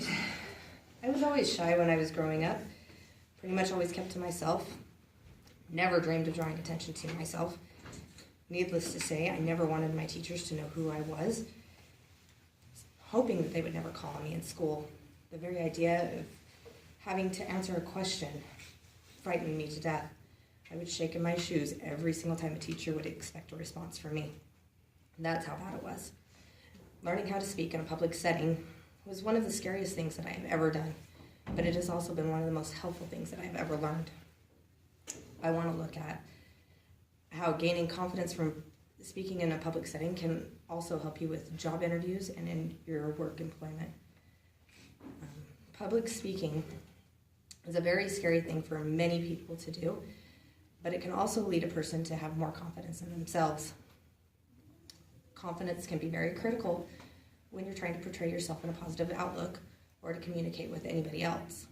right. I was always shy when I was growing up. Pretty much always kept to myself. Never dreamed of drawing attention to myself. Needless to say, I never wanted my teachers to know who I was, hoping that they would never call on me in school. The very idea of having to answer a question frightened me to death. I would shake in my shoes every single time a teacher would expect a response from me. And that's how bad it was. Learning how to speak in a public setting was one of the scariest things that I have ever done, but it has also been one of the most helpful things that I have ever learned. I want to look at how gaining confidence from speaking in a public setting can also help you with job interviews and in your work employment. Public speaking is a very scary thing for many people to do, but it can also lead a person to have more confidence in themselves. Confidence can be very critical when you're trying to portray yourself in a positive outlook or to communicate with anybody else.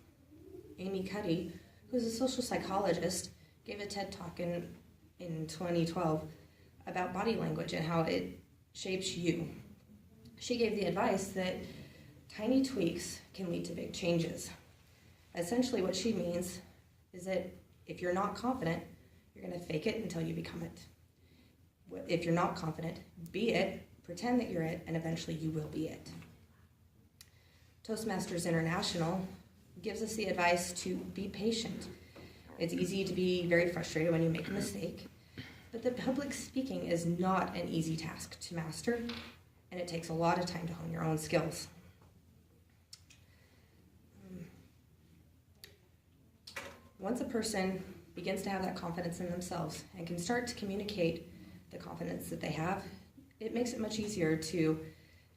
Amy Cuddy, who's a social psychologist, gave a TED Talk in 2012 about body language and how it shapes you. She gave the advice that tiny tweaks can lead to big changes. Essentially what she means is that if you're not confident, you're going to fake it until you become it. If you're not confident, be it, pretend that you're it, and eventually you will be it. Toastmasters International gives us the advice to be patient. It's easy to be very frustrated when you make a mistake, but the public speaking is not an easy task to master, and it takes a lot of time to hone your own skills. Once a person begins to have that confidence in themselves and can start to communicate the confidence that they have, it makes it much easier to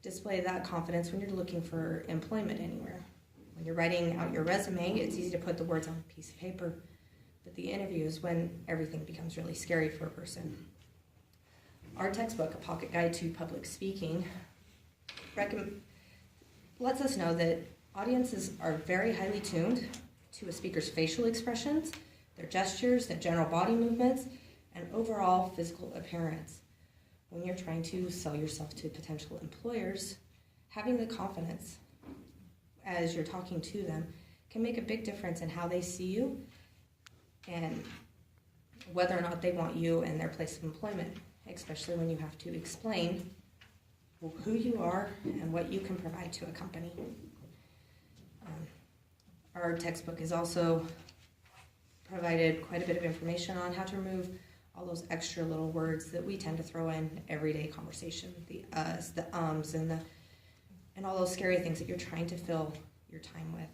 display that confidence when you're looking for employment anywhere. When you're writing out your resume, it's easy to put the words on a piece of paper, but the interview is when everything becomes really scary for a person. Our textbook, A Pocket Guide to Public Speaking, lets us know that audiences are very highly tuned to a speaker's facial expressions, their gestures, their general body movements, and overall physical appearance. When you're trying to sell yourself to potential employers, having the confidence as you're talking to them can make a big difference in how they see you and whether or not they want you in their place of employment, especially when you have to explain who you are and what you can provide to a company. Our textbook has also provided quite a bit of information on how to remove all those extra little words that we tend to throw in everyday conversation, the us, the ums, and all those scary things that you're trying to fill your time with.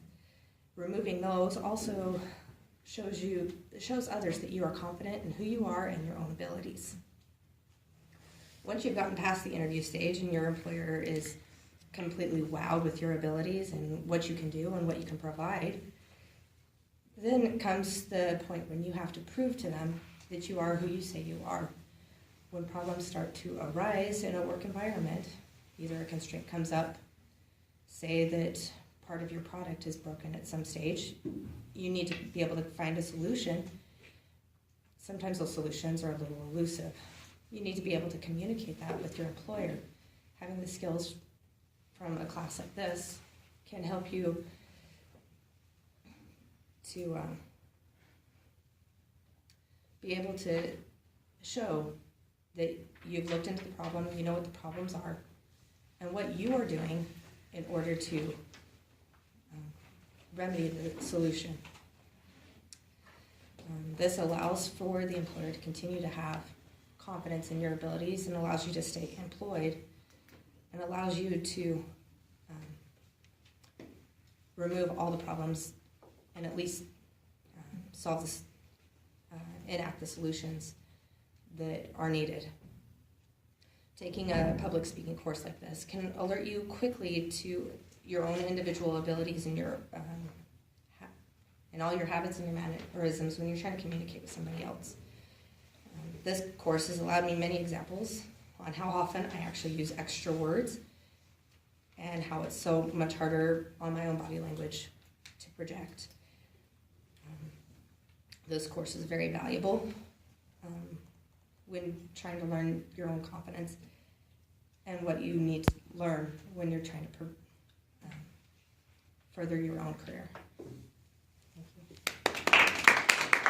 Removing those also shows others that you are confident in who you are and your own abilities. Once you've gotten past the interview stage and your employer is completely wowed with your abilities and what you can do and what you can provide, then comes the point when you have to prove to them that you are who you say you are. When problems start to arise in a work environment, either a constraint comes up, say that part of your product is broken at some stage, you need to be able to find a solution. Sometimes those solutions are a little elusive. You need to be able to communicate that with your employer. Having the skills from a class like this can help you to be able to show that you've looked into the problem, you know what the problems are, and what you are doing in order to remedy the solution. This allows for the employer to continue to have confidence in your abilities and allows you to stay employed and allows you to remove all the problems and at least solve this, enact the solutions that are needed. Taking a public speaking course like this can alert you quickly to your own individual abilities and your and all your habits and your mannerisms when you're trying to communicate with somebody else. This course has allowed me many examples on how often I actually use extra words and how it's so much harder on my own body language to project. This course is very valuable when trying to learn your own confidence and what you need to learn when you're trying to further your own career.